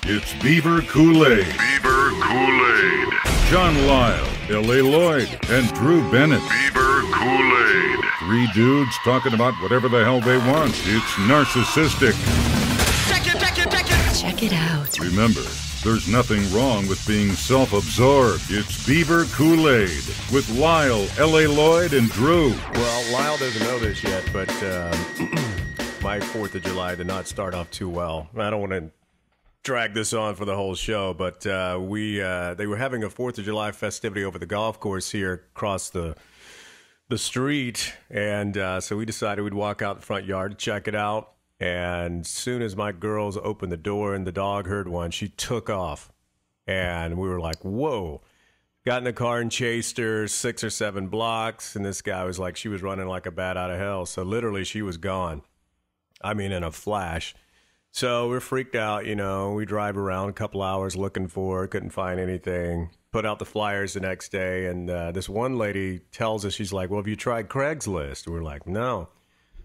It's Beaver Kool-Aid. Beaver Kool-Aid. John Lisle, L.A. Lloyd, and Drew Bennett. Beaver Kool-Aid. Three dudes talking about whatever the hell they want. It's narcissistic. Check it out. Remember, there's nothing wrong with being self-absorbed. It's Beaver Kool-Aid with Lisle, L.A. Lloyd, and Drew. Well, Lisle doesn't know this yet, but my 4th of July did not start off too well. I don't want to drag this on for the whole show, but they were having a 4th of July festivity over the golf course here across the street, and so we decided we'd walk out the front yard, check it out. And as soon as my girls opened the door and the dog heard one, she took off. And we were like, whoa. Got in the car and chased her 6 or 7 blocks. And this guy was like, she was running like a bat out of hell. So literally she was gone. I mean, in a flash. So we're freaked out, you know. We drive around a couple hours looking for her. Couldn't find anything. Put out the flyers the next day. And this one lady tells us, she's like, well, have you tried Craigslist? We're like, no.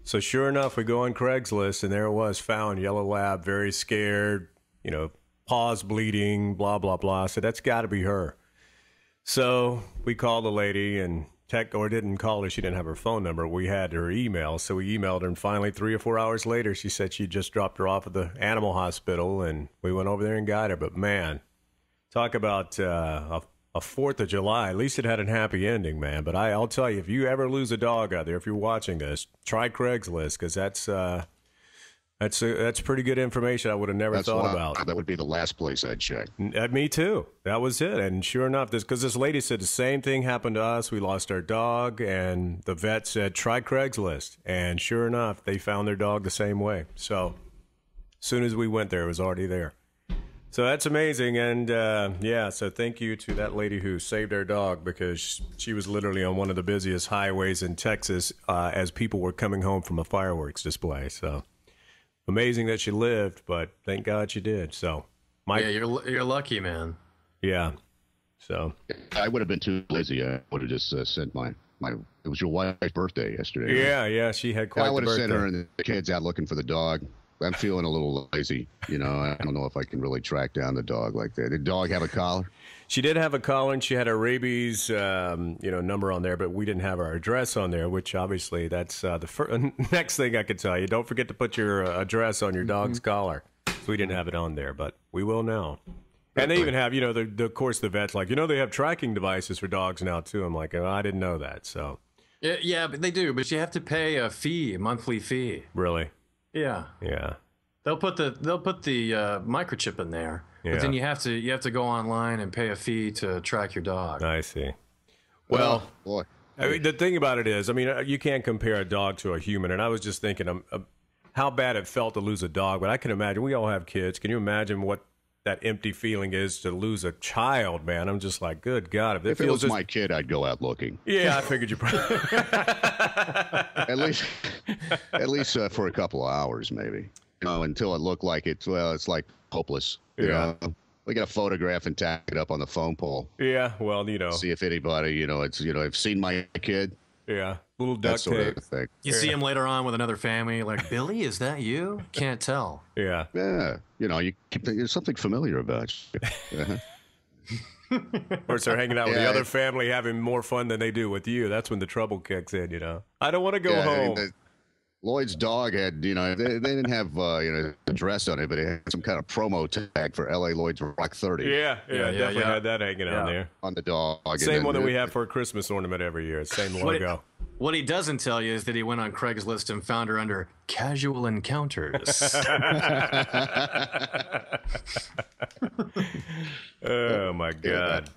So sure enough, we go on Craigslist, and there it was, found, yellow lab, very scared, you know, paws bleeding, blah, blah, blah. So that's got to be her. So we called the lady and didn't call her. She didn't have her phone number. We had her email, so we emailed her, and finally 3 or 4 hours later, she said she just dropped her off at the animal hospital, and we went over there and got her. But, man, talk about a 4th of July. At least it had a happy ending, man. But I'll tell you, if you ever lose a dog out there, if you're watching this, try Craigslist, because that's pretty good information I would have never thought about. That would be the last place I'd check. Me too. That was it. And sure enough, because this lady said the same thing happened to us. We lost our dog, and the vet said, try Craigslist. And sure enough, they found their dog the same way. So as soon as we went there, it was already there. So that's amazing, and yeah, so thank you to that lady who saved our dog, because she was literally on one of the busiest highways in Texas as people were coming home from a fireworks display. So amazing that she lived, but thank God she did. So, Mike, yeah, you're lucky, man. Yeah. So I would have been too lazy. I would have just sent my. It was your wife's birthday yesterday. Yeah, yeah, she had quite. I would have sent her and the kids out looking for the dog. I'm feeling a little lazy, you know. I don't know if I can really track down the dog like that. Did the dog have a collar? She did have a collar, and she had a rabies, number on there, but we didn't have our address on there, which obviously that's the next thing I could tell you. Don't forget to put your address on your dog's collar. So we didn't have it on there, but we will now. And they even have, of course, the vet's like, they have tracking devices for dogs now, too. I'm like, oh, I didn't know that, so. Yeah, but they do, but you have to pay a monthly fee. Really? Yeah. Yeah. They'll put the microchip in there, but then you have to go online and pay a fee to track your dog. I see. Well, boy. I mean, the thing about it is, you can't compare a dog to a human, and I was just thinking how bad it felt to lose a dog, but I can imagine, we all have kids. Can you imagine what that empty feeling is to lose a child, man? I'm just like, good God. If it was my kid, I'd go out looking. Yeah, I figured you probably. at least for a couple of hours, maybe. Until it looked like it's like hopeless. You know? We got a photograph and tack it up on the phone pole. Yeah, well, See if anybody, I've seen my kid. Yeah, little duct tape. Thing. You see him later on with another family, like, Billy, is that you? Can't tell. Yeah. Yeah. There's something familiar about you. Or they're hanging out with the other family having more fun than they do with you. That's when the trouble kicks in, I don't want to go home. Lloyd's dog had, they didn't have, address on it, but it had some kind of promo tag for L.A. Lloyd's Rock 30. Yeah, definitely had that hanging on there. On the dog. Same one that we have for a Christmas ornament every year. Same logo. What he doesn't tell you is that he went on Craigslist and found her under casual encounters. Oh, my God.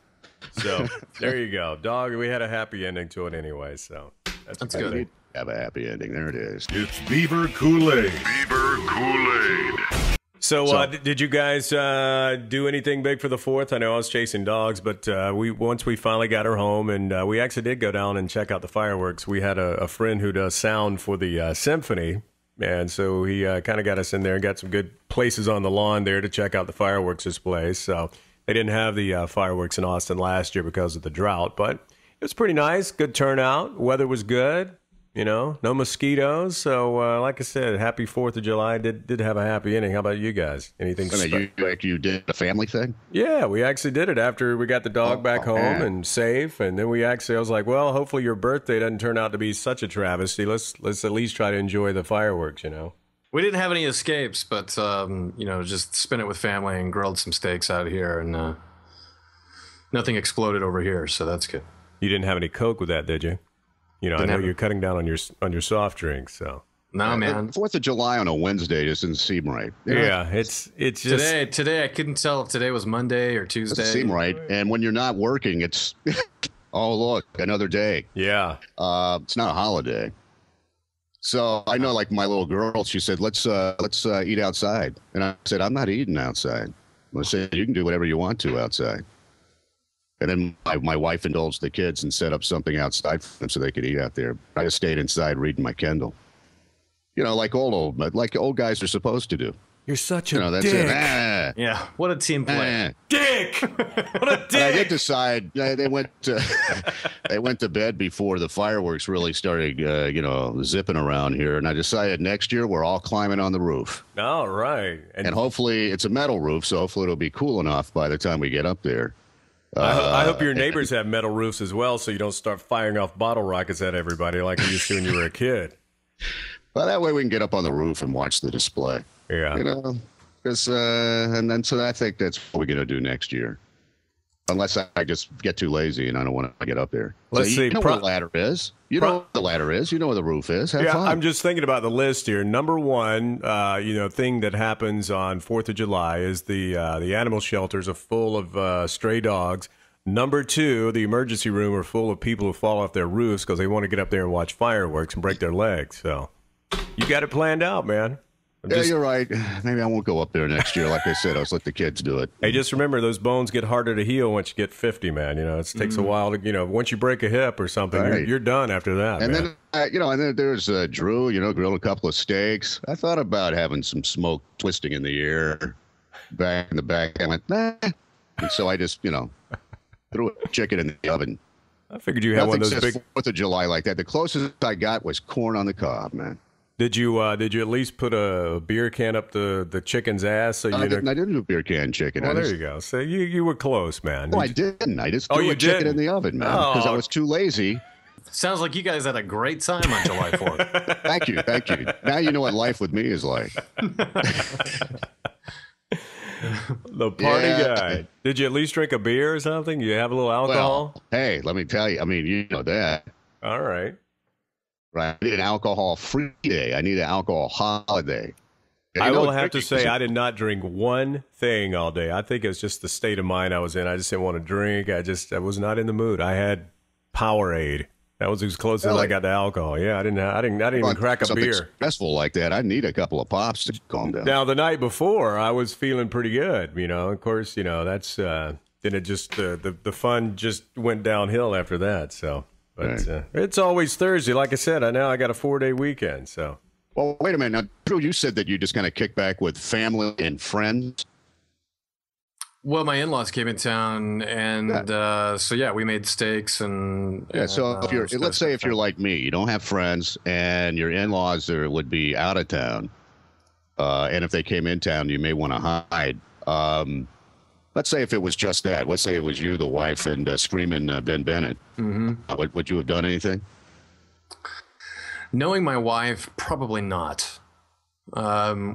So, there you go. Dog, we had a happy ending to it anyway, so that's good. Have a happy ending. There it is. It's Beaver Kool-Aid. Beaver Kool-Aid. So, did you guys do anything big for the 4th? I know I was chasing dogs, but once we finally got her home, and we actually did go down and check out the fireworks. We had a friend who does sound for the symphony, and so he kind of got us in there and got some good places on the lawn there to check out the fireworks displays. So they didn't have the fireworks in Austin last year because of the drought, but it was pretty nice. Good turnout. Weather was good. You know, no mosquitoes. So, like I said, happy 4th of July. Did have a happy ending. How about you guys? Anything? You did a family thing? Yeah, we actually did it after we got the dog back home and safe. And then I was like, well, hopefully your birthday doesn't turn out to be such a travesty. Let's at least try to enjoy the fireworks, you know. We didn't have any escapes, but, you know, just spent it with family and grilled some steaks out here. And nothing exploded over here, so that's good. You didn't have any Coke with that, did you? You know, I know you're cutting down on your soft drinks, so. No, man. 4th of July on a Wednesday just doesn't seem right. Yeah, it's just today. I couldn't tell if today was Monday or Tuesday. Doesn't seem right. And when you're not working, it's oh look, another day. Yeah. It's not a holiday. So I know, like my little girl, she said, "Let's eat outside," and I said, "I'm not eating outside." I said, "You can do whatever you want to outside." And then my wife indulged the kids and set up something outside for them so they could eat out there. I just stayed inside reading my Kindle. You know, like old guys are supposed to do. You're such a that's dick. It. Yeah, what a team play. Dick! What a dick! I did decide they went to bed before the fireworks really started, zipping around here. And I decided next year we're all climbing on the roof. All right. And hopefully it's a metal roof, so hopefully it'll be cool enough by the time we get up there. I hope your neighbors have metal roofs as well, so you don't start firing off bottle rockets at everybody like you used to when you were a kid. Well, that way we can get up on the roof and watch the display. Yeah. You know, because so I think that's what we're gonna do next year, unless I just get too lazy and I don't want to get up there. Let's see. You know where the ladder is. You know where the ladder is. You know where the roof is. Have fun. I'm just thinking about the list here. Number one, thing that happens on 4th of July is the animal shelters are full of stray dogs. Number two, the emergency room are full of people who fall off their roofs because they want to get up there and watch fireworks and break their legs. So you got it planned out, man. You're right. Maybe I won't go up there next year. Like I said, I'll just let the kids do it. Hey, just remember, those bones get harder to heal once you get 50, man. You know, it takes a while to, once you break a hip or something, right. you're done after that. And man. then, and then there's Drew, grilled a couple of steaks. I thought about having some smoke twisting in the air back in the back. I went, nah. And so I just, threw a chicken in the oven. I figured you had one of those big 4th of July like that. The closest I got was corn on the cob, man. Did you at least put a beer can up the chicken's ass? So I didn't do beer can chicken. Well, there you go. So you were close, man. No, I didn't. I just threw a chicken in the oven, man, because I was too lazy. Sounds like you guys had a great time on July 4th. Thank you. Now you know what life with me is like. The party guy. Did you at least drink a beer or something? You have a little alcohol? Well, hey, let me tell you. I mean, you know that. All right. Right. I need an alcohol-free day. I need an alcohol holiday. I will have to say I did not drink one thing all day. I think it was just the state of mind I was in. I just didn't want to drink. I was not in the mood. I had Powerade. That was as close as I got to alcohol. Yeah, I didn't even crack a beer. Stressful like that, I need a couple of pops to calm down. Now the night before, I was feeling pretty good. Of course, that's then it just the fun just went downhill after that. So, but it's always Thursday. Like I said, I got a 4-day weekend. So. Well, wait a minute. Now, Drew, you said that you just kind of kick back with family and friends. Well, my in-laws came in town, and so we made steaks and. Yeah, so let's say if you're like me, you don't have friends, and your in-laws would be out of town, and if they came in town, you may want to hide. Let's say if it was just that. Let's say it was you, the wife, and screaming Ben Bennett. Mm-hmm. Would you have done anything? Knowing my wife, probably not.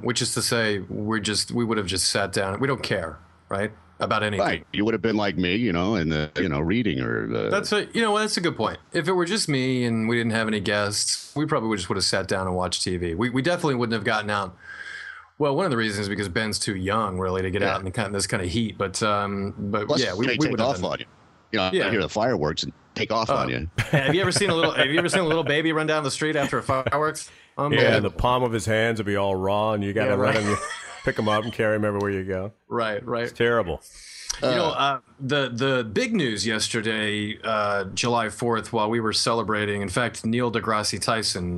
Which is to say, we would have just sat down. We don't care, right, about anything. Right. You would have been like me, in the reading or the. That's a good point. If it were just me and we didn't have any guests, we probably would have sat down and watched TV. We definitely wouldn't have gotten out. Well, one of the reasons is because Ben's too young, really, to get out in this kind of heat. But plus, yeah, we would have off on you. I hear the fireworks and take off on you. Have you ever seen a little baby run down the street after a fireworks? Yeah, the palm of his hands would be all raw, and you got to let him pick him up and carry him everywhere you go. Right. It's terrible. The big news yesterday, July 4th, while we were celebrating, in fact, Neil deGrasse Tyson,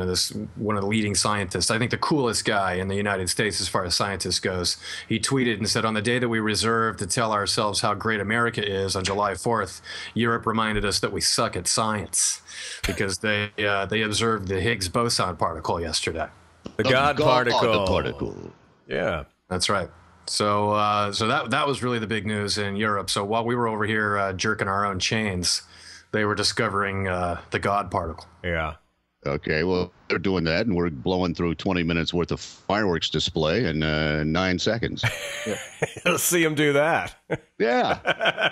this one of the leading scientists, I think the coolest guy in the United States as far as scientists goes, he tweeted and said, on the day that we reserved to tell ourselves how great America is on July 4th, Europe reminded us that we suck at science because they observed the Higgs boson particle yesterday. The God particle. particle. Yeah. That's right. So that was really the big news in Europe. So while we were over here jerking our own chains, they were discovering the God particle. Yeah. Okay, well, they're doing that, and we're blowing through 20 minutes worth of fireworks display in 9 seconds. Let's see them do that. Yeah.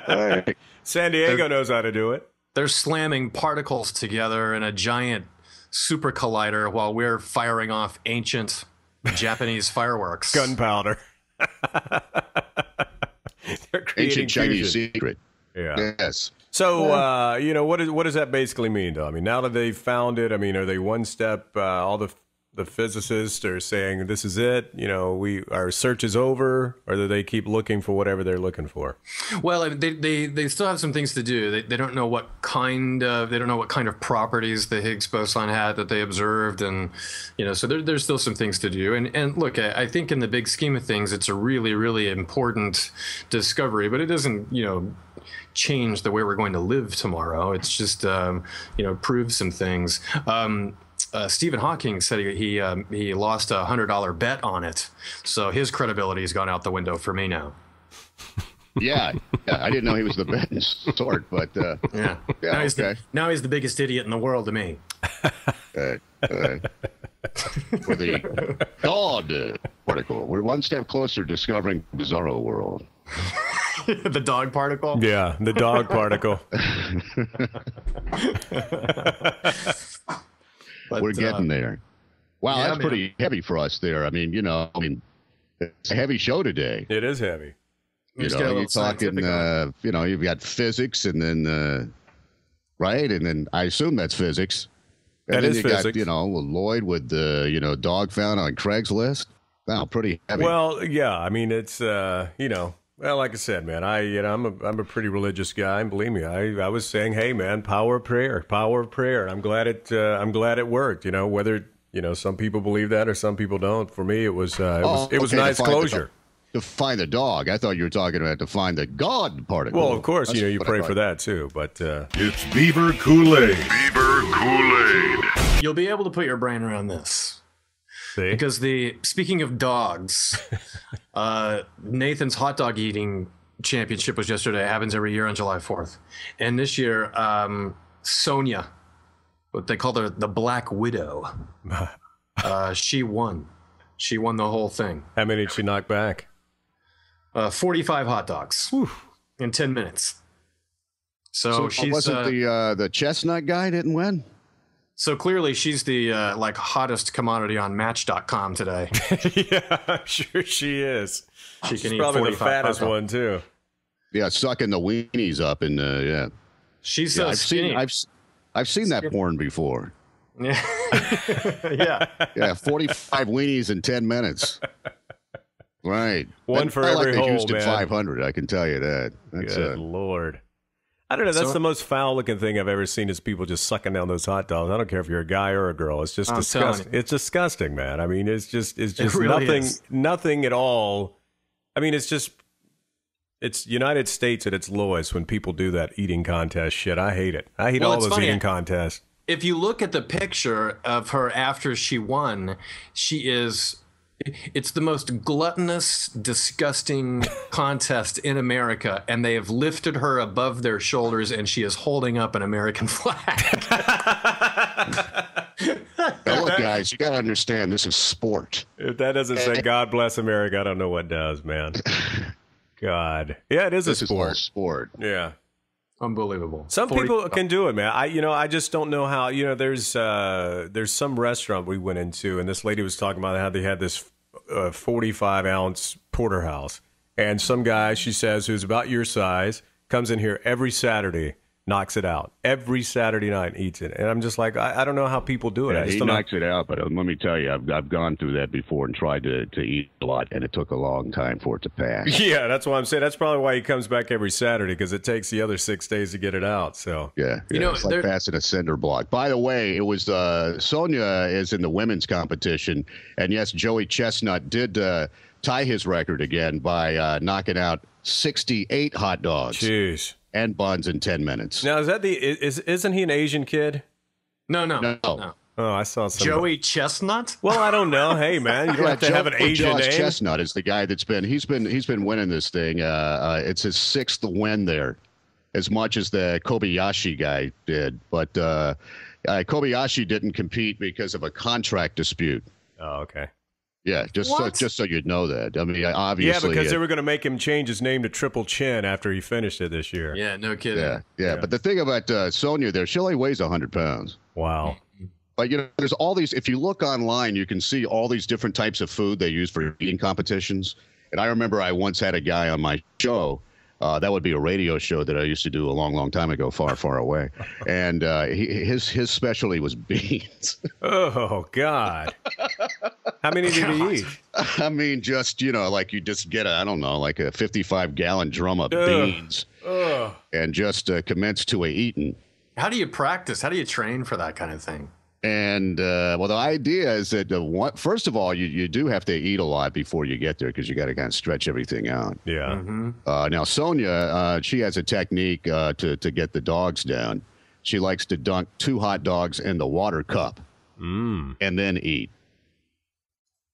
All right. San Diego knows how to do it. They're slamming particles together in a giant super collider while we're firing off ancient Japanese fireworks. Gunpowder. They're creating Ancient Chinese fusion. secret. Yeah. Yes. So, what does that basically mean, though? I mean, now that they've found it, I mean, are they one step, all the physicists are saying this is it, our search is over, or do they keep looking for whatever they're looking for? Well, they still have some things to do. They don't know what kind of properties the Higgs boson had that they observed, and so there's still some things to do. And look, I think in the big scheme of things, it's a really, really important discovery, but it doesn't change the way we're going to live tomorrow. It's just proves some things. Stephen Hawking said he lost a $100 bet on it, so his credibility has gone out the window for me now. Yeah, I didn't know he was the betting sort, but yeah. Now he's the biggest idiot in the world to me. For the God particle, we're one step closer to discovering Bizarro World. The dog particle? Yeah, the dog particle. But, we're getting there. Wow, yeah, that's pretty heavy for us there. I mean, it's a heavy show today. It is heavy. You're talking, you've got physics and then, right? And then I assume that's physics. And that then is you physics. got, Lloyd with the, dog found on Craigslist. Wow, pretty heavy. Well, yeah, I mean, it's, well, like I said, man, I'm a pretty religious guy, and believe me, I was saying, hey, man, power of prayer. And I'm glad it worked. Whether some people believe that or some people don't. For me, it was nice closure. To find the dog, I thought you were talking about to find the God particle. Well, of course, you pray for that too. But It's Beaver Kool-Aid. Beaver Kool-Aid. You'll be able to put your brain around this. see, Because speaking of dogs, Nathan's hot dog eating championship was yesterday. It happens every year on July 4th. And this year, Sonia, what they call her the Black Widow, she won. She won the whole thing. how many did she knock back? 45 hot dogs in 10 minutes. So she's wasn't the chestnut guy didn't win? So clearly she's the hottest commodity on Match.com today. Yeah, I'm sure she is. She's probably the fattest one too. Yeah, sucking the weenies up and yeah. She's so skinny. I've seen that porn before. Yeah. Yeah. Yeah, 45 weenies in 10 minutes. Right. One for I every like the hole, Houston man. 500, I can tell you that. That's Good Lord. I don't know. That's the most foul-looking thing I've ever seen is people just sucking down those hot dogs. I don't care if you're a guy or a girl. It's just disgusting. It's disgusting, man. I mean, it's just really nothing at all. I mean, it's United States at its lowest when people do that eating contest shit. I hate it. I hate all those eating contests. If you look at the picture of her after she won, it's the most gluttonous, disgusting contest in America, and they have lifted her above their shoulders, and she is holding up an American flag. Now, look, guys, you got to understand, this is sport. If that doesn't say God bless America, I don't know what does, man. God. Yeah, it is a sport. This is all sport. Yeah. Unbelievable. Some people can do it, man. I just don't know how. There's some restaurant we went into, and this lady was talking about how they had this 45-ounce porterhouse, and some guy, she says, who's about your size, comes in here every Saturday, knocks it out every Saturday night and eats it. And I'm just like, I don't know how people do it. Yeah, I just he don't know. knocks it out, but let me tell you, I've gone through that before and tried to eat a lot, and it took a long time for it to pass. Yeah, that's why I'm saying that's probably why he comes back every Saturday, because it takes the other 6 days to get it out. So yeah, it's like passing a cinder block. By the way, it was Sonia is in the women's competition, and yes, Joey Chestnut did tie his record again by knocking out 68 hot dogs. Jeez. And buns in 10 minutes. Now, isn't he an Asian kid? No. Oh, I saw some. Joey Chestnut? Well, I don't know. Hey, man, you don't have to have an Asian name. Chestnut is the guy that's been winning this thing. It's his 6th win there, as much as the Kobayashi guy did. But Kobayashi didn't compete because of a contract dispute. Oh, okay. Yeah, just so you'd know that. I mean, obviously. Yeah, because they were going to make him change his name to Triple Chin after he finished it this year. Yeah, no kidding. Yeah. But the thing about Sonia there, she only weighs 100 pounds. Wow. But, there's all these, if you look online, you can see all these different types of food they use for eating competitions. And I remember I once had a guy on my show. That would be a radio show that I used to do a long, long time ago, far, far away. And his specialty was beans. Oh, God. How many did he eat? I mean, just, like you just get like a 55-gallon drum of beans and just commence to eating. How do you practice? How do you train for that kind of thing? And, well, the idea is that, first of all, you do have to eat a lot before you get there because you got to kind of stretch everything out. Yeah. Mm-hmm. Now, Sonia, she has a technique to get the dogs down. She likes to dunk 2 hot dogs in the water cup and then eat.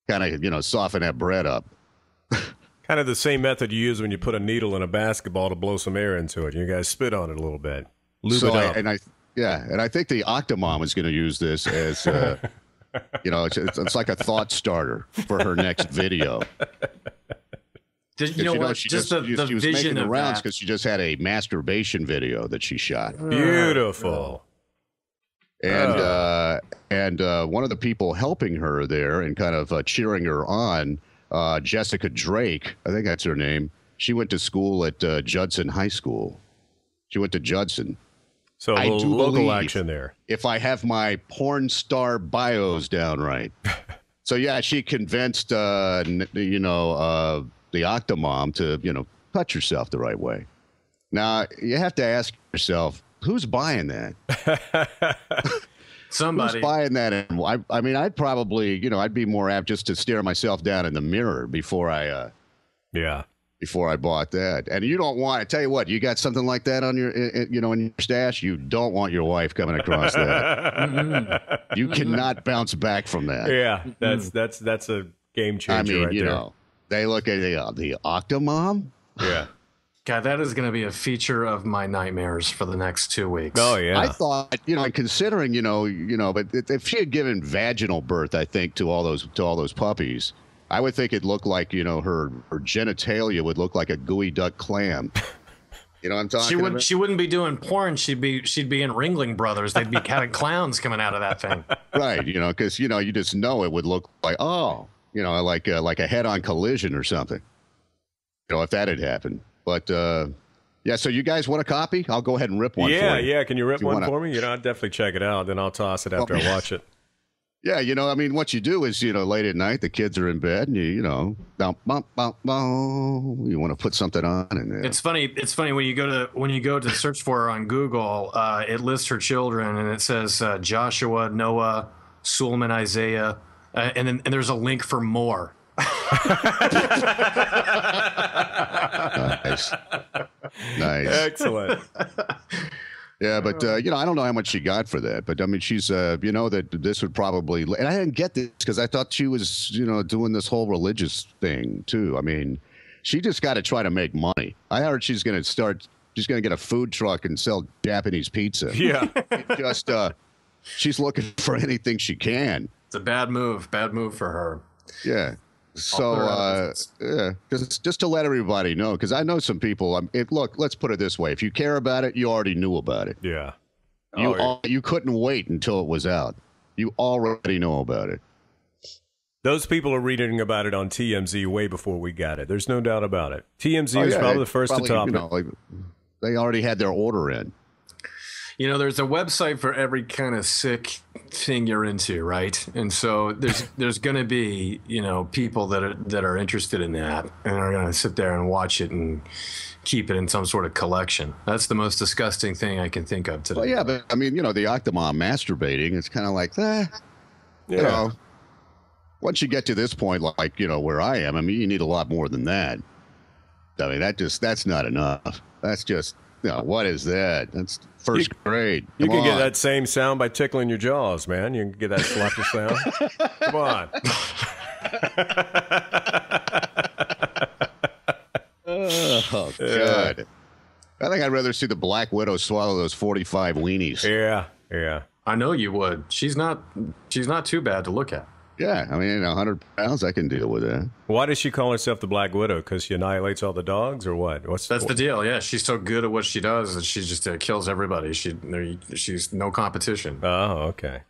Kind of, soften that bread up. Kind of the same method you use when you put a needle in a basketball to blow some air into it. You guys spit on it a little bit. Lube it up. And I think the Octomom is going to use this as, it's like a thought starter for her next video. You know what? She just was the vision making the of rounds that. because she just had a masturbation video that she shot. Beautiful. And one of the people helping her there and kind of cheering her on, Jessica Drake, I think that's her name. She went to school at Judson High School. She went to Judson. So a little local action there. If I have my porn star bios down right. So, yeah, she convinced, the Octomom to, touch yourself the right way. Now, you have to ask yourself, who's buying that? Somebody. Who's buying that? And I mean, I'd probably, I'd be more apt just to stare myself down in the mirror before I bought that. And you don't want, I tell you what, you got something like that on your, in your stash, you don't want your wife coming across that. You cannot bounce back from that. Yeah, that's a game changer right there. They look at the Octomom. Yeah. God, that is going to be a feature of my nightmares for the next 2 weeks. Oh, yeah. I thought, considering, but if she had given vaginal birth, I think, to all those puppies, I would think it looked like, her genitalia would look like a gooey duck clam. You know what I'm talking about? She wouldn't be doing porn. She'd be in Ringling Brothers. They'd be kind of clowns coming out of that thing. Right. Because, you just know it would look like, like a head-on collision or something. If that had happened. But, yeah, so you guys want a copy? I'll go ahead and rip one for you. Yeah. Can you rip one for me? I'll definitely check it out. Then I'll toss it after I watch it. Yeah, what you do is, late at night, the kids are in bed, and you want to put something on. And it's funny when you go to search for her on Google, it lists her children, and it says Joshua, Noah, Suleiman, Isaiah, and there's a link for more. Nice. Excellent. Yeah, but I don't know how much she got for that. But I mean, she's that this would probably, and I didn't get this because I thought she was doing this whole religious thing too. I mean, she just got to try to make money. I heard she's going to get a food truck and sell Japanese pizza. Yeah, she's looking for anything she can. It's a bad move for her. Yeah. So, just to let everybody know, because I know some people. Look, let's put it this way: if you care about it, you already knew about it. Yeah. You couldn't wait until it was out. You already know about it. Those people are reading about it on TMZ way before we got it. There's no doubt about it. TMZ was probably the first to top it. They already had their order in. You know, there's a website for every kind of sick thing you're into, right? And so there's going to be, you know, people that are interested in that and are going to sit there and watch it and keep it in some sort of collection. That's the most disgusting thing I can think of today. Well, yeah, but I mean, you know, the Octomom masturbating, it's kind of like, you know, once you get to this point, like, you know, where I am, I mean, you need a lot more than that. I mean, that's not enough. That's just, you know, what is that? That's first grade. You can get that same sound by tickling your jaws, man. You can get that slapper sound. Come on. Oh, God. I think I'd rather see the Black Widow swallow those 45 weenies. Yeah. I know you would. She's not too bad to look at. Yeah, I mean, 100 pounds, I can deal with that. Why does she call herself the Black Widow? Because she annihilates all the dogs, or what? That's the deal. Yeah, she's so good at what she does that she just kills everybody. She's no competition. Oh, okay.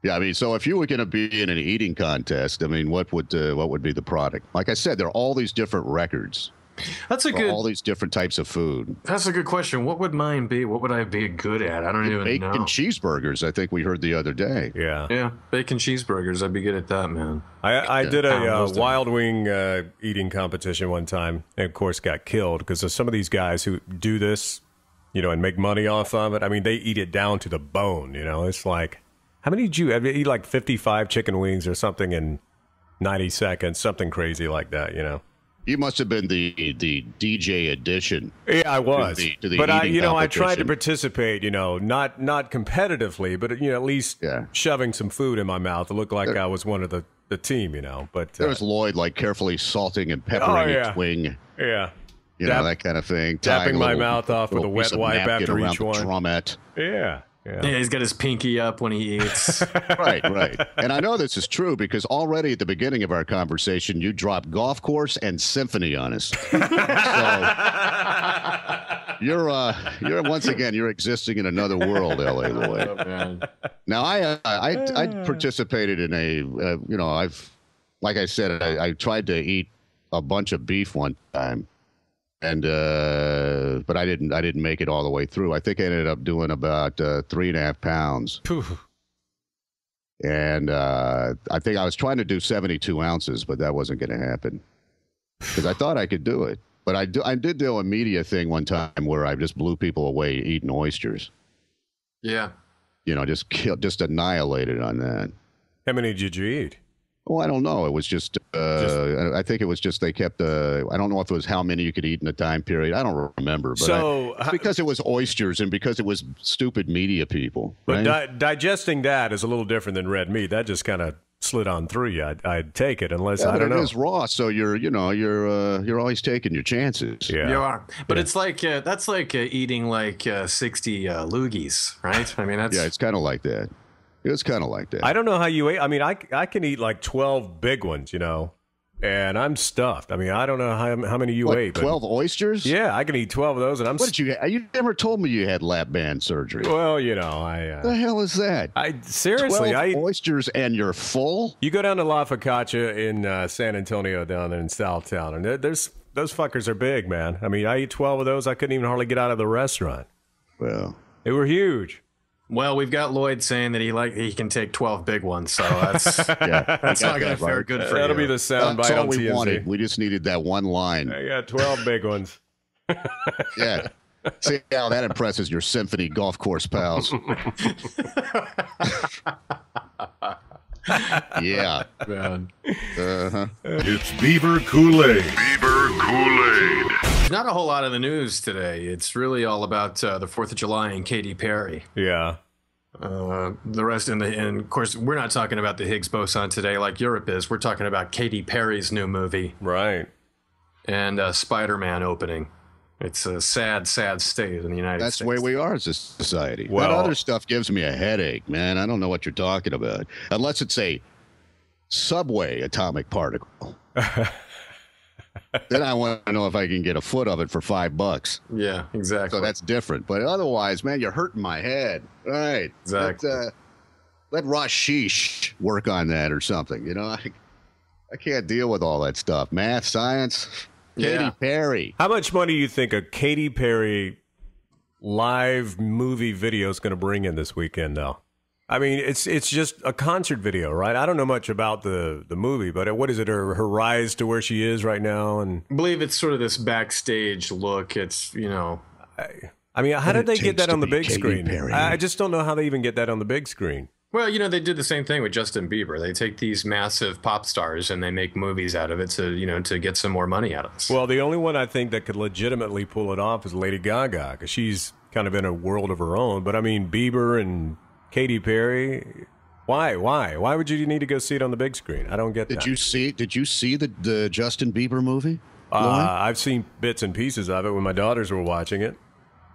Yeah, I mean, so if you were going to be in an eating contest, I mean, what would be the product? Like I said, there are all these different records. That's all these different types of food. That's a good question. What would mine be? What would I be good at? I don't even know. Bacon cheeseburgers, I think we heard the other day. Yeah, bacon cheeseburgers. I'd be good at that, man. I did a wild wing eating competition one time, and of course got killed because of some of these guys who do this, you know, and make money off of it. I mean, they eat it down to the bone. You know, it's like, how many did you eat? Like 55 chicken wings or something in 90 seconds, something crazy like that. You know. You must have been the DJ edition. Yeah, I was. To the but I tried to participate, you know, not competitively, but you know, at least shoving some food in my mouth to look like I was one of the team, you know. But there was Lloyd, like carefully salting and peppering its wing. Yeah. You know, that kind of thing. Tapping my mouth off with a wet wipe after each one. Drumette. Yeah. Yeah, he's got his pinky up when he eats. Right. And I know this is true because already at the beginning of our conversation, you dropped golf course and symphony on us. So you're once again, you're existing in another world, L.A. Lloyd. Oh, now, I participated in a, you know, like I said, I tried to eat a bunch of beef one time. And but I didn't make it all the way through. I think I ended up doing about 3.5 pounds. And I think I was trying to do 72 ounces, but that wasn't going to happen because I thought I could do it. But I did do a media thing one time where I just blew people away eating oysters. Yeah. You know, just annihilated on that. How many did you eat? Oh, I don't know. It was just I think it was just they kept I don't know if it was how many you could eat in a time period. I don't remember. But because it was oysters and because it was stupid media people. But right? Digesting that is a little different than red meat. That just kind of slid on through you. I'd take it unless I don't know. It is raw, so you're always taking your chances. Yeah, you are. But it's like that's like eating like 60 loogies, right? I mean, that's it's kind of like that. It's kind of like that. I don't know how you ate. I mean, I can eat like 12 big ones, you know, and I'm stuffed. I mean, I don't know how many you ate. 12 oysters? Yeah, I can eat 12 of those, and I'm. What did you? You never told me you had lap band surgery. Well, you know, I. The hell is that? Seriously, 12 oysters and you're full. You go down to La Focaccia in San Antonio, down in Southtown, and those fuckers are big, man. I mean, I eat 12 of those. I couldn't even hardly get out of the restaurant. Well, they were huge. Well, we've got Lloyd saying that he can take 12 big ones, so that's that's not going to fare good for you. That'll be the sound bite on TMZ. Wanted. We just needed that one line. I got 12 big ones. Yeah. See how that impresses your symphony golf course pals. Yeah. Man. It's Beaver Kool-Aid. Beaver Kool-Aid. Not a whole lot of the news today. It's really all about the 4th of July and Katy Perry. Yeah. The rest, and of course, we're not talking about the Higgs boson today like Europe is. We're talking about Katy Perry's new movie. Right. And Spider-Man opening. It's a sad, sad state in the United States. That's the way we are as a society. Well, that other stuff gives me a headache, man. I don't know what you're talking about. Unless it's a subway atomic particle. Then I want to know if I can get a foot of it for $5. Yeah, exactly. So that's different. But otherwise, man, you're hurting my head. All right. Exactly. Let Rashish work on that or something. You know, I can't deal with all that stuff. Math, science. Katy Perry. How much money do you think a Katy Perry live movie video is going to bring in this weekend, though? I mean, it's just a concert video, right? I don't know much about the movie, but what is it, her rise to where she is right now? And I believe it's sort of this backstage look. It's, you know... I mean, how did they get that on the big Katy screen? Perry. I just don't know how they even get that on the big screen. Well, you know, they did the same thing with Justin Bieber. They take these massive pop stars and they make movies out of it to, you know, to get some more money out of us. Well, the only one I think that could legitimately pull it off is Lady Gaga, because she's kind of in a world of her own. But I mean, Bieber and Katy Perry, why would you need to go see it on the big screen? I don't get that. Did you see the Justin Bieber movie? I've seen bits and pieces of it when my daughters were watching it,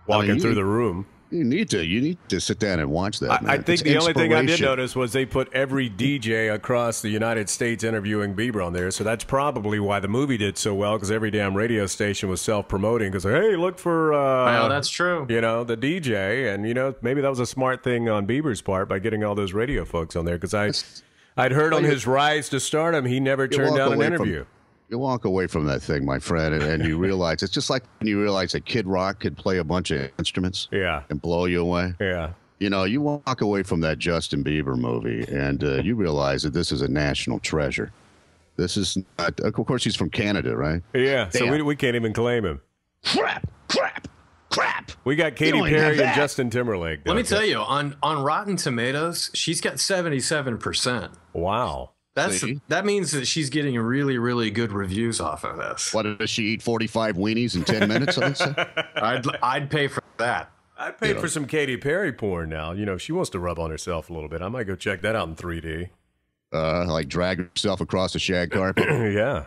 walking through the room. You need to sit down and watch that. Man. I think the only thing I did notice was they put every DJ across the United States interviewing Bieber on there, so that's probably why the movie did so well, because every damn radio station was self-promoting, because hey, look for well, that's true. You know, the DJ, and you know, maybe that was a smart thing on Bieber's part by getting all those radio folks on there, because I'd heard on his rise to stardom, he never turned down an interview. You walk away from that thing, my friend, and you realize it's just like when you realize that Kid Rock could play a bunch of instruments and blow you away. Yeah. You know, you walk away from that Justin Bieber movie and you realize that this is a national treasure. This is not, of course, he's from Canada, right? Yeah, so we can't even claim him. Crap. We got Katy Perry and Justin Timberlake. Let me tell you, on Rotten Tomatoes, she's got 77%. Wow. That means that she's getting really, really good reviews off of this. What, does she eat 45 weenies in 10 minutes? I'd pay for that. I'd pay for some Katy Perry porn now. You know, if she wants to rub on herself a little bit, I might go check that out in 3D. Like drag herself across the shag carpet? Yeah.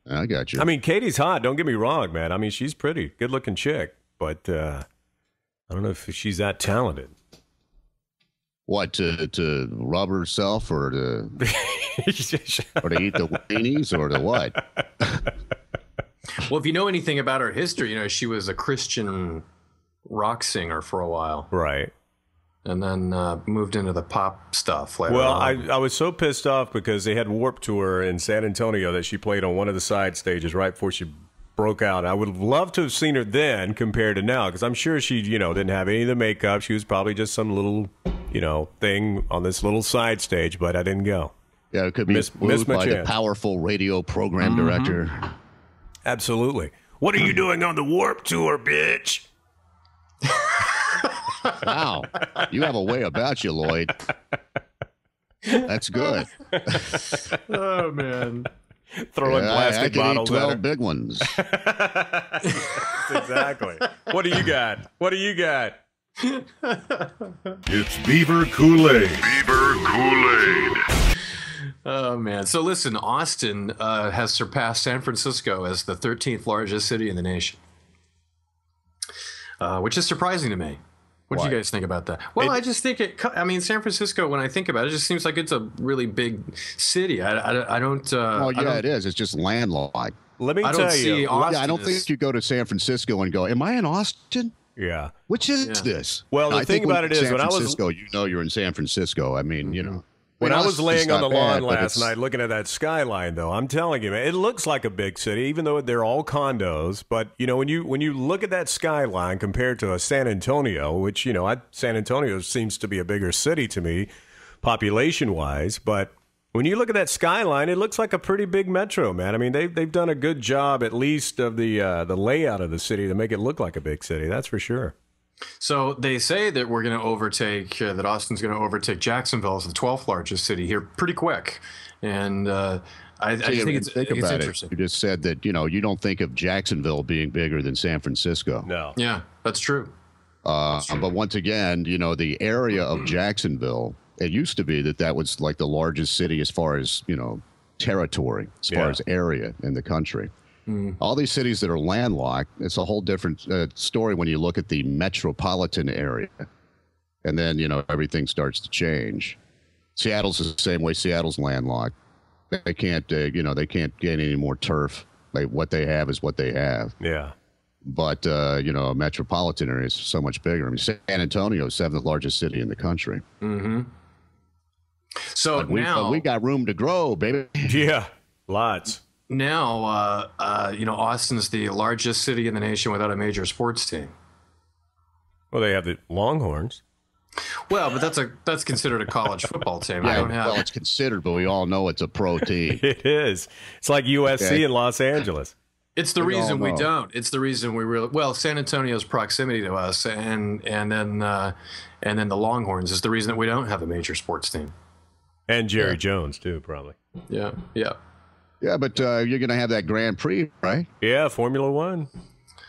I got you. I mean, Katie's hot. Don't get me wrong, man. I mean, she's pretty. Good-looking chick. But I don't know if she's that talented. What, to rub herself or to... or to eat the weenies or to what? Well, if you know anything about her history, you know, she was a Christian rock singer for a while. Right. And then moved into the pop stuff later on. I was so pissed off because they had Warped Tour in San Antonio that she played on one of the side stages right before she broke out. I would have loved to have seen her then compared to now, because I'm sure she, you know, didn't have any of the makeup. She was probably just some little, you know, thing on this little side stage, but I didn't go. Yeah, it could be moved by the powerful radio program director. Absolutely. What are you doing on the Warped Tour, bitch? Wow. You have a way about you, Lloyd. That's good. Oh, man. Throwing plastic bottles eat 12 at her. big ones. Exactly. What do you got? What do you got? It's Beaver Kool-Aid. Beaver Kool-Aid. Oh, man. So listen, Austin has surpassed San Francisco as the 13th largest city in the nation, which is surprising to me. What do you guys think about that? Well, I just think San Francisco, when I think about it, it just seems like it's a really big city. I don't. Well, yeah, it is. It's just landlocked. Let me tell you. I don't think you go to San Francisco and go, am I in Austin? Yeah. Which is this? Well, the thing about it is, when I was San Francisco, you know you're in San Francisco. I mean, you know. When I was laying on the lawn last night looking at that skyline, though, I'm telling you, man, it looks like a big city, even though they're all condos. But, you know, when you look at that skyline compared to a San Antonio, which, you know, San Antonio seems to be a bigger city to me, population-wise. But when you look at that skyline, it looks like a pretty big metro, man. I mean, they've done a good job, at least, of the layout of the city to make it look like a big city. That's for sure. So they say that we're going to overtake, that Austin's going to overtake Jacksonville as the 12th largest city here pretty quick. And I think it's interesting. You just said that, you know, you don't think of Jacksonville being bigger than San Francisco. No. Yeah, that's true. But once again, you know, the area of Jacksonville, it used to be that was like the largest city as far as, you know, territory, as far as area in the country. All these cities that are landlocked, it's a whole different story when you look at the metropolitan area. And then, you know, everything starts to change. Seattle's the same way. Seattle's landlocked. They can't, you know, they can't gain any more turf. What they have is what they have. Yeah. But, you know, a metropolitan area is so much bigger. I mean, San Antonio is the 7th largest city in the country. Mm-hmm. So now we got room to grow, baby. Yeah, lots. Now, you know, Austin's the largest city in the nation without a major sports team. Well, they have the Longhorns. Well, but that's considered a college football team. Yeah, I don't have. well, it's considered, but we all know it's a pro team. It is. It's like USC in Los Angeles. It's the We all reason we know. don't. It's the reason we really well. San Antonio's proximity to us, and then the Longhorns is the reason that we don't have a major sports team. And Jerry Jones, too, probably. Yeah, yeah. Yeah, but you're going to have that Grand Prix, right? Yeah, Formula One.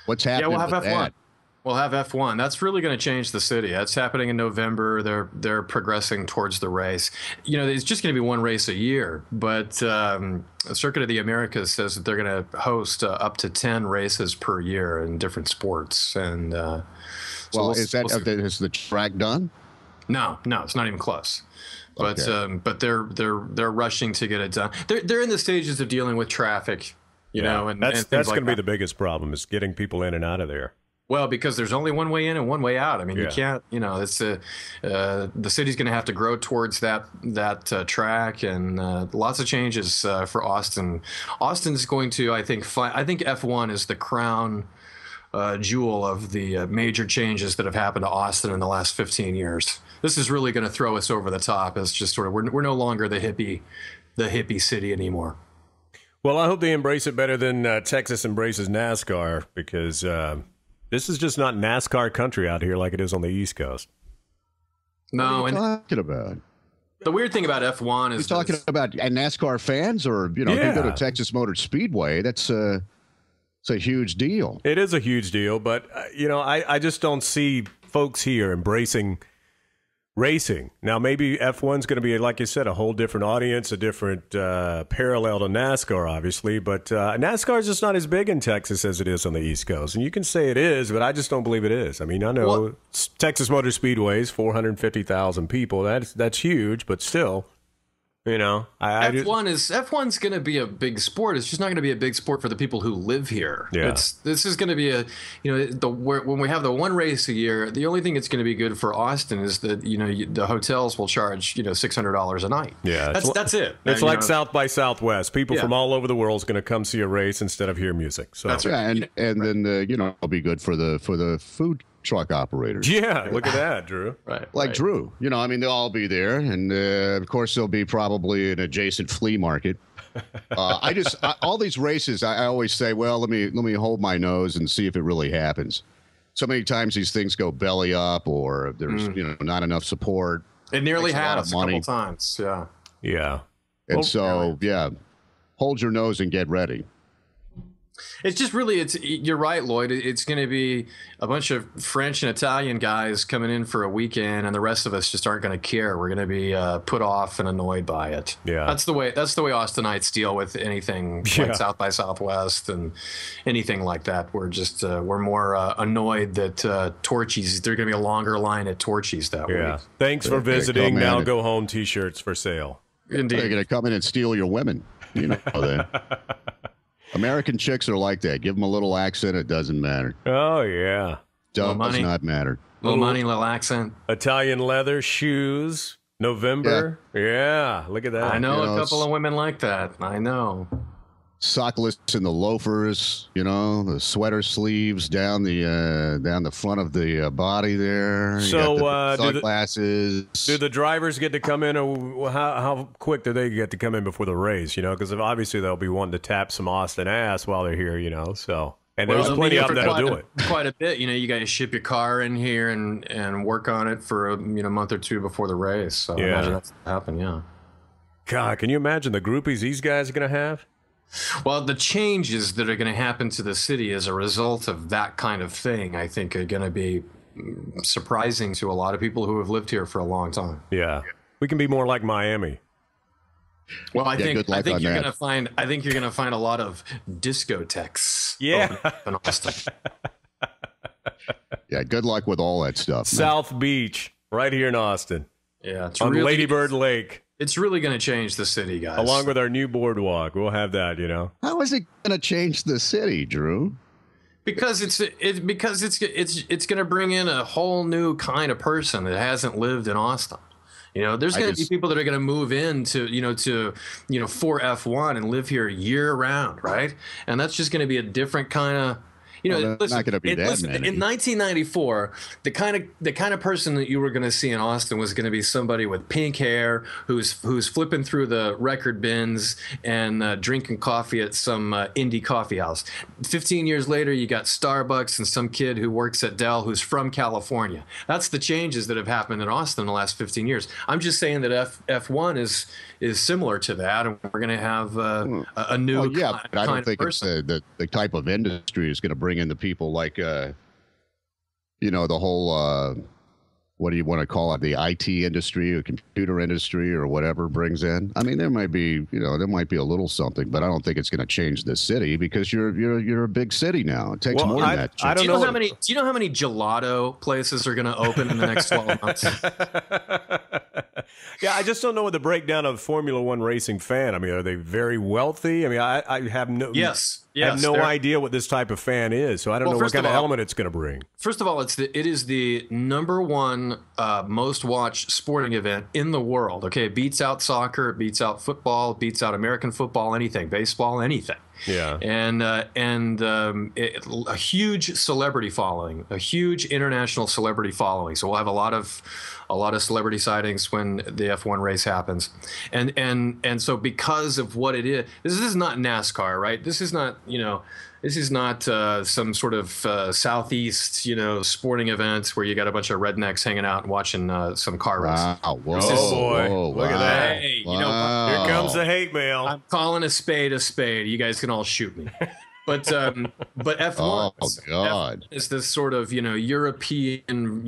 What's Yeah, happening we'll have with F1. that? We'll have F1. That's really going to change the city. That's happening in November. They're progressing towards the race. You know, it's just going to be one race a year, but Circuit of the Americas says that they're going to host up to 10 races per year in different sports. And Well, is the track done? No, it's not even close. But Okay. but they're rushing to get it done. They're in the stages of dealing with traffic, you know, and that's things like going to be that. the biggest problem is getting people in and out of there. Well, because there's only one way in and one way out. I mean, you can't, you know, it's the city's going to have to grow towards that track, and lots of changes for Austin. Austin's going to, I think F1 is the crown jewel of the major changes that have happened to Austin in the last 15 years. This is really going to throw us over the top. It's just sort of we're no longer the hippie city anymore. Well, I hope they embrace it better than Texas embraces NASCAR, because this is just not NASCAR country out here like it is on the East Coast. No, What and are you talking about? the weird thing about F1 is You talking about NASCAR fans, or if you go to Texas Motor Speedway, it's a huge deal. It is a huge deal, but I just don't see folks here embracing racing. Now, maybe F1's going to be, like you said, a whole different audience, a different parallel to NASCAR, obviously. But NASCAR is just not as big in Texas as it is on the East Coast. And you can say it is, but I just don't believe it is. I mean, I know Texas Motor Speedway is 450,000 people. That's huge, but still. You know, F1's going to be a big sport. It's just not going to be a big sport for the people who live here. Yeah. This is going to be when we have the one race a year, the only thing that's going to be good for Austin is that the hotels will charge $600 a night. Yeah, that's it. It's like South by Southwest. People from all over the world is going to come see a race instead of hear music. So that's right. Yeah, and then it'll be good for the food truck operators. Yeah, look at that, Drew. Like Drew, they'll all be there, and of course there'll be probably an adjacent flea market. All these races, I always say, well, let me hold my nose and see if it really happens. So many times these things go belly up, or there's not enough support. It nearly Takes a lot has of a money. couple times. Yeah. Yeah. And hold your nose and get ready. It's just really, you're right, Lloyd. It's going to be a bunch of French and Italian guys coming in for a weekend, and the rest of us just aren't going to care. We're going to be put off and annoyed by it. Yeah, that's the way Austinites deal with anything like South by Southwest and anything like that. We're just we're more annoyed that Torchy's. There's going to be a longer line at Torchy's that week. Thanks for visiting. Now go home. T-shirts for sale. Indeed, they're going to come in and steal your women. You know that. American chicks are like that. Give them a little accent, it doesn't matter. Oh, yeah. Does not matter. Little money, little accent. Italian leather shoes, November. Yeah, look at that. I know a couple of women like that. I know. Sockless in the loafers, the sweater sleeves down the front of the body there. So, sunglasses. Do the drivers get to come in, or how quick do they get to come in before the race? Because obviously they'll be wanting to tap some Austin ass while they're here. So. And there's plenty of them that'll do it. Quite a bit. You got to ship your car in here and work on it for a month or two before the race. So I imagine that's going to happen. Yeah. God, can you imagine the groupies these guys are going to have? Well, the changes that are going to happen to the city as a result of that kind of thing, I think, are going to be surprising to a lot of people who have lived here for a long time. Yeah, we can be more like Miami. Well, I think you're going to find a lot of discotheques. Yeah, in Austin. Yeah, good luck with all that stuff. South Beach, right here in Austin. Yeah, it's on Lady Bird Lake. It's really going to change the city, guys. Along with our new boardwalk, we'll have that. How is it going to change the city, Drew? Because it's going to bring in a whole new kind of person that hasn't lived in Austin. There's going to be people that are going to move into for F1 and live here year round, right? And that's just going to be a different kind of. You know, Well, they're not gonna be that many. In 1994, the kind of person that you were going to see in Austin was going to be somebody with pink hair who's flipping through the record bins and drinking coffee at some indie coffee house. 15 years later, you got Starbucks and some kid who works at Dell who's from California. That's the changes that have happened in Austin in the last 15 years. I'm just saying that F1 is similar to that, and we're going to have a new but I don't think it's the type of industry is going to bring in the people like the whole what do you want to call it, the IT industry or computer industry or whatever brings in. I mean, there might be a little something, but I don't think it's going to change the city because you're a big city now. It takes more than that. I don't know. Do you know how many gelato places are going to open in the next 12 months? Yeah, I just don't know what the breakdown of Formula One racing fan. I mean, are they very wealthy? I mean, I have no I have no idea what this type of fan is, so I don't know what kind of element it's going to bring. First of all, it is the #1 most watched sporting event in the world. Okay, it beats out soccer, it beats out football, it beats out American football, anything, baseball, anything. Yeah, and a huge celebrity following, a huge international celebrity following. So we'll have a lot of celebrity sightings when the F1 race happens, and so because of what it is, this is not NASCAR, right? This is not some sort of Southeast, sporting events where you got a bunch of rednecks hanging out and watching some car race. Wow. Whoa, look at that. Hey, here comes the hate mail. I'm calling a spade a spade. You guys can all shoot me. But F1 is this sort of European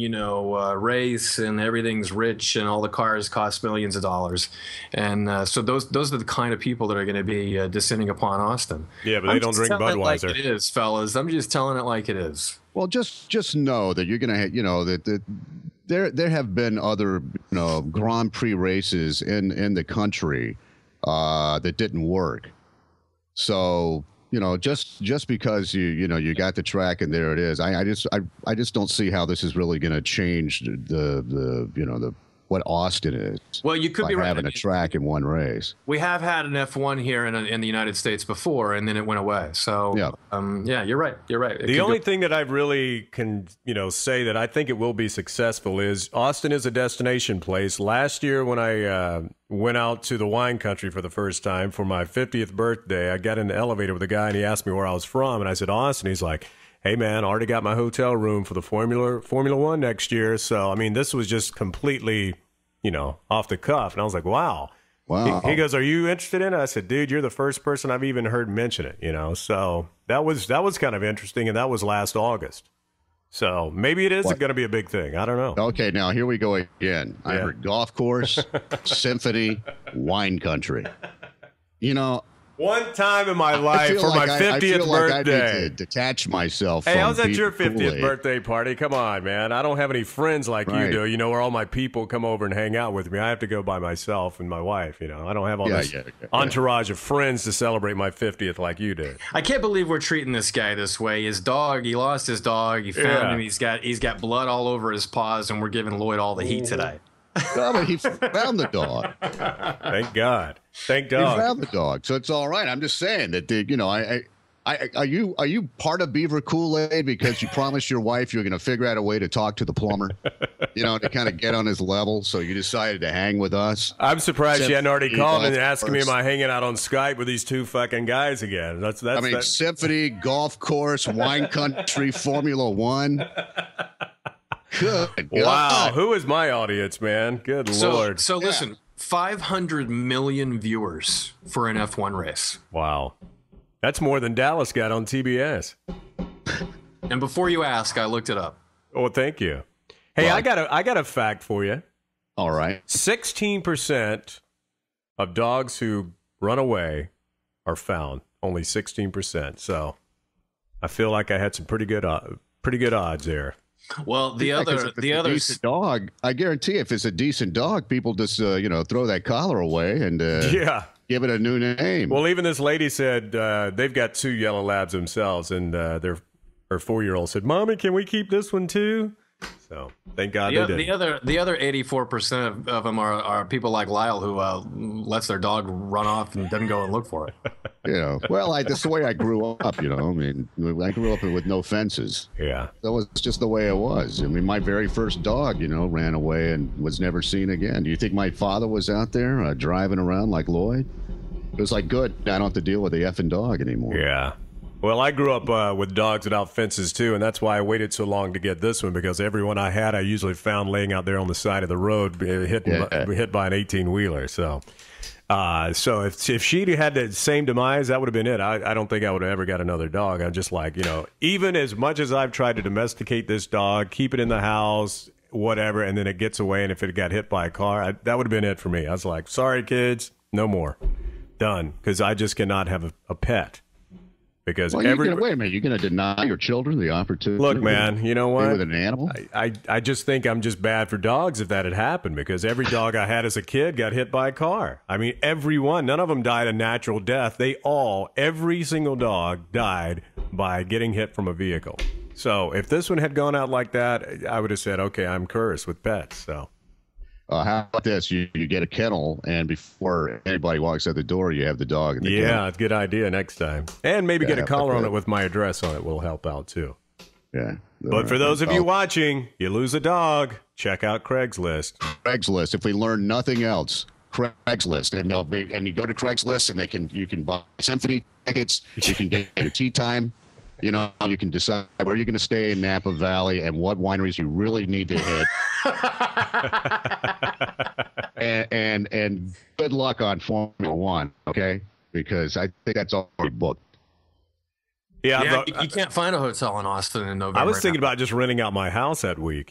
race, and everything's rich and all the cars cost millions of dollars, and so those are the kind of people that are going to be descending upon Austin. Yeah, but they don't drink Budweiser. Like it is, fellas. I'm just telling it like it is. Well, just know that you're going to that there have been other Grand Prix races in the country that didn't work, so. Just because you got the track and there it is, I just don't see how this is really going to change the what Austin is. Well, you could be right. Having a track in one race. We have had an F1 here in the United States before, and then it went away. So yeah, you're right. You're right. The only thing that I really can say that I think it will be successful is Austin is a destination place. Last year when I went out to the wine country for the first time for my 50th birthday, I got in the elevator with a guy and he asked me where I was from, and I said Austin. He's like, hey man, I already got my hotel room for the Formula One next year. So I mean, this was just completely off the cuff, and I was like, wow. He goes, are you interested in it? I said, dude, you're the first person I've even heard mention it. So that was kind of interesting, and that was last August. So maybe it is going to be a big thing. I don't know. Okay, now here we go again. I heard golf course, symphony, wine country. One time in my life for my 50th birthday. I need to detach myself. Hey, I was at your 50th birthday party. Come on, man. I don't have any friends like you do. Where all my people come over and hang out with me. I have to go by myself and my wife. I don't have all this entourage of friends to celebrate my 50th like you did. I can't believe we're treating this guy this way. His dog, he lost his dog. He found him. He's got blood all over his paws, and we're giving Lloyd all the heat today. No, but he found the dog. Thank God. Thank God. He found the dog, so it's all right. I'm just saying that are you part of Beaver Kool-Aid because you promised your wife you're going to figure out a way to talk to the plumber, to kind of get on his level. So you decided to hang with us. I'm surprised you hadn't already called and asking me am I hanging out on Skype with these two fucking guys again. That's symphony, golf course, wine country, Formula One. Good wow, who is my audience, man? Good Lord. So listen, 500 million viewers for an F1 race. Wow. That's more than Dallas got on TBS. And before you ask, I looked it up. Oh, thank you. Hey, I got a fact for you. All right. 16% of dogs who run away are found. Only 16%. So I feel like I had some pretty good odds there. Well, the other decent dog, I guarantee if it's a decent dog, people just throw that collar away and give it a new name. Well, even this lady said they've got 2 yellow labs themselves, and her 4-year-old said, "Mommy, can we keep this one too?" So thank God the, they did. the other 84% of them are people like Lisle who lets their dog run off and doesn't go and look for it. Well, that's the way I grew up. I mean, I grew up with no fences. Yeah, that was just the way it was. I mean, my very first dog, ran away and was never seen again. Do you think my father was out there driving around like Lloyd? It was like, good, I don't have to deal with the effing dog anymore. Yeah. Well, I grew up with dogs without fences, too, and that's why I waited so long to get this one, because every one I had I usually found laying out there on the side of the road, hit by an 18-wheeler. So if she had the same demise, that would have been it. I don't think I would have ever got another dog. I'm just like, even as much as I've tried to domesticate this dog, keep it in the house, whatever, and then it gets away, and if it got hit by a car, that would have been it for me. I was like, sorry, kids, no more. Done, because I just cannot have a pet. Because wait a minute, you're going to deny your children the opportunity? Look, man, you know what? With an animal? I just think I'm just bad for dogs if that had happened, because every dog I had as a kid got hit by a car. I mean, every one. None of them died a natural death. Every single dog died by getting hit from a vehicle. So if this one had gone out like that, I would have said, okay, I'm cursed with pets. So. How about this? You get a kennel, and before anybody walks out the door, you have the dog in the kennel. Yeah, it's a good idea next time. And maybe get a collar on it with my address on it will help out, too. Yeah. But for those of you watching, you lose a dog, check out Craigslist. Craigslist. If we learn nothing else, Craigslist. And you go to Craigslist, and you can buy symphony tickets, you can get your tea time. You can decide where you're going to stay in Napa Valley and what wineries you really need to hit. and good luck on Formula One, okay? Because I think that's already booked. Yeah, you can't find a hotel in Austin in November. I was thinking about just renting out my house that week,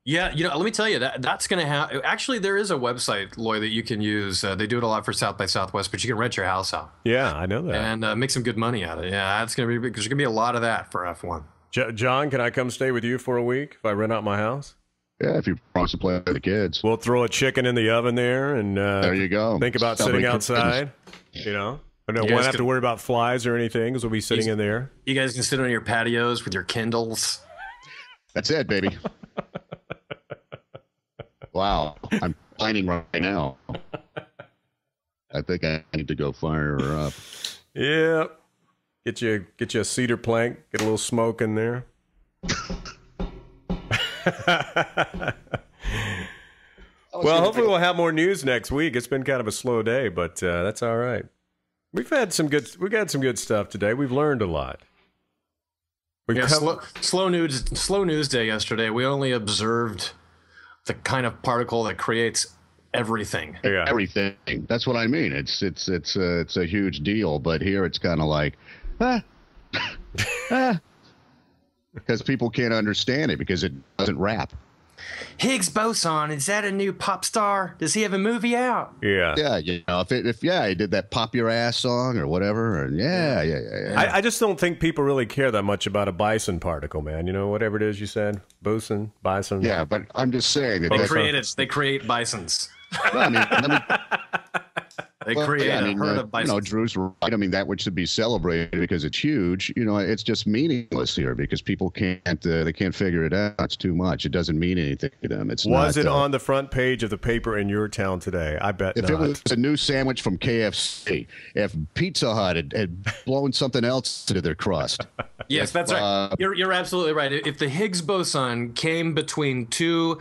Yeah, let me tell you that's going to happen. Actually, there is a website, Lloyd, that you can use. They do it a lot for South by Southwest, but you can rent your house out. Yeah, I know that. And make some good money out of it. Yeah, that's going to be because there's going to be a lot of that for F1. John, can I come stay with you for a week if I rent out my house? Yeah, if you promise to play with the kids. We'll throw a chicken in the oven there, and there you go. Think about sitting outside, I won't have to worry about flies or anything because we'll be sitting in there. You guys can sit on your patios with your Kindles. That's it, baby. Wow, I'm pining right now. I think I need to go fire her up. Yeah, get you a cedar plank, get a little smoke in there. Well, hopefully we'll have more news next week. It's been kind of a slow day, but that's all right. We got some good stuff today. We've learned a lot. Slow news day yesterday. We only observed the kind of particle that creates everything. Yeah. Everything. That's what I mean. It's a huge deal, but here it's kind of like, because people can't understand it because it doesn't rap. Higgs boson, is that a new pop star? Does he have a movie out? Yeah. Yeah, if he did that Pop Your Ass song or whatever, and yeah. I just don't think people really care that much about a bison particle, man. Whatever it is you said, boson, bison. Yeah, but I'm just saying that they create bisons. No, I mean, they create a herd of bisons. Drew's right. I mean, that which should be celebrated because it's huge. It's just meaningless here because people can't figure it out. It's too much. It doesn't mean anything to them. Was it on the front page of the paper in your town today? I bet if not. It was a new sandwich from KFC, if Pizza Hut had blown something else into their crust. Yes, that's right. You're absolutely right. If the Higgs boson came between two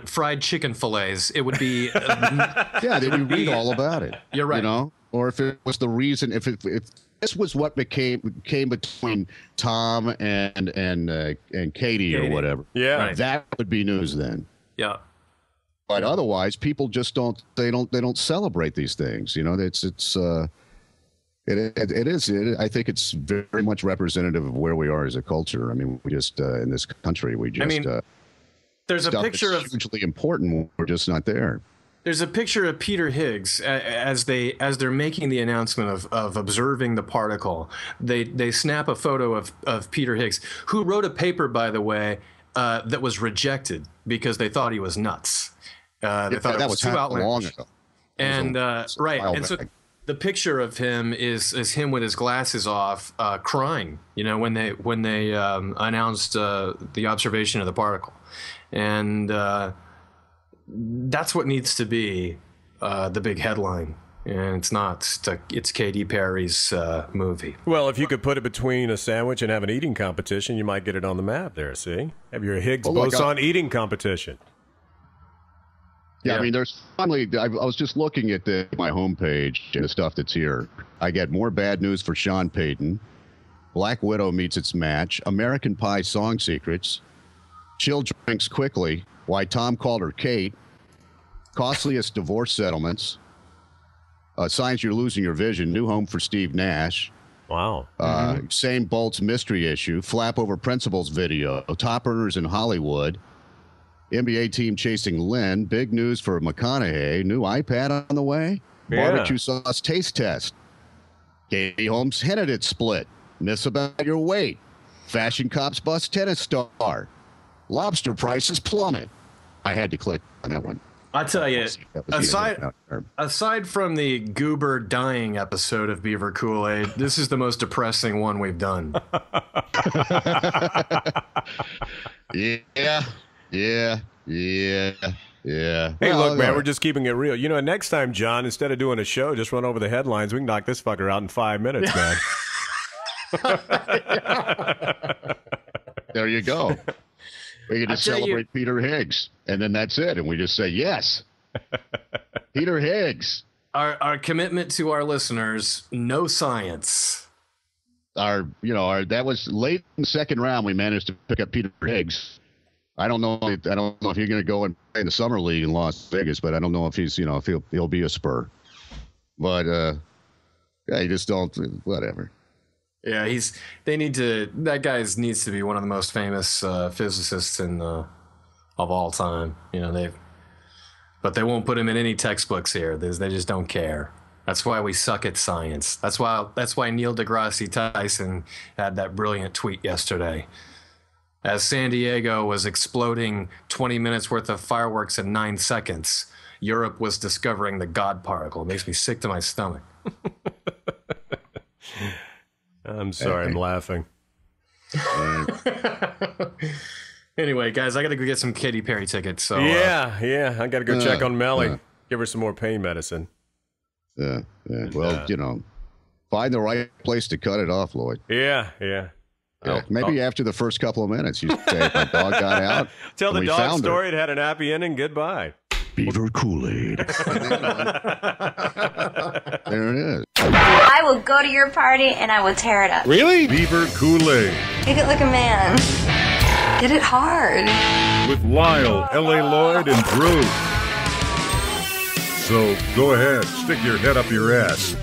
fried chicken fillets, it would be. They would read all about it. You're right. Or if it was the reason, if this was what came between Tom and Katy or whatever. Yeah, right. That would be news then. Yeah. But otherwise, people just don't celebrate these things. It is. I think it's very much representative of where we are as a culture. I mean, we just in this country, there's a picture of hugely important. We're just not there. There's a picture of Peter Higgs as they're making the announcement of observing the particle. They snap a photo of Peter Higgs, who wrote a paper, by the way, that was rejected because they thought he was nuts. They thought it was too outlandish. Long ago. And right, and so the picture of him is him with his glasses off, crying. You know, when they announced the observation of the particle, and that's what needs to be the big headline. And it's not. It's Katy Perry's movie. Well, if you could put it between a sandwich and have an eating competition, you might get it on the map there, see? Have your Higgs boson eating competition. Yeah, I mean, there's finally, I was just looking at my homepage and the stuff that's here. I get more bad news for Sean Payton. Black Widow meets its match. American Pie song secrets. Chill drinks quickly. Why Tom called her Kate. Costliest divorce settlements. Signs you're losing your vision. New home for Steve Nash. Wow. Same Bolts mystery issue. Flap over principals video. Top earners in Hollywood. NBA team chasing Lynn. Big news for McConaughey. New iPad on the way. Yeah. Barbecue sauce taste test. Katie Holmes hinted at split. Miss about your weight. Fashion cops bust tennis star. Lobster prices plummet. I had to click on that one. I tell you, aside from the Goober dying episode of Beaver Kool-Aid, this is the most depressing one we've done. Yeah. Hey, look, man, we're just keeping it real. You know, next time, John, instead of doing a show, just run over the headlines. We can knock this fucker out in 5 minutes, man. There you go. We can just celebrate Peter Higgs, and then that's it. And we just say, yes, Peter Higgs. Our commitment to our listeners, no science. That was late in the second round. We managed to pick up Peter Higgs. I don't know if you're going to go and play in the summer league in Las Vegas, but I don't know if he's, if he'll be a Spur. But you just don't, whatever. Yeah, that guy needs to be one of the most famous physicists of all time. But they won't put him in any textbooks here. They just don't care. That's why we suck at science. That's why Neil deGrasse Tyson had that brilliant tweet yesterday. As San Diego was exploding 20 minutes worth of fireworks in 9 seconds, Europe was discovering the God particle. It makes me sick to my stomach. I'm sorry, I'm laughing. Anyway, guys, I got to go get some Katy Perry tickets. So yeah, I got to go check on Melly. Give her some more pain medicine. Yeah. Well, find the right place to cut it off, Lloyd. Yeah. Maybe after the first couple of minutes, you say, my dog got out. Tell the dog story. It had an happy ending. Goodbye. Beaver Kool-Aid. There it is. I will go to your party and I will tear it up. Really? Beaver Kool-Aid. Make it like a man. Get it hard. With Lisle, L.A. Lloyd, and Drew. So go ahead, stick your head up your ass.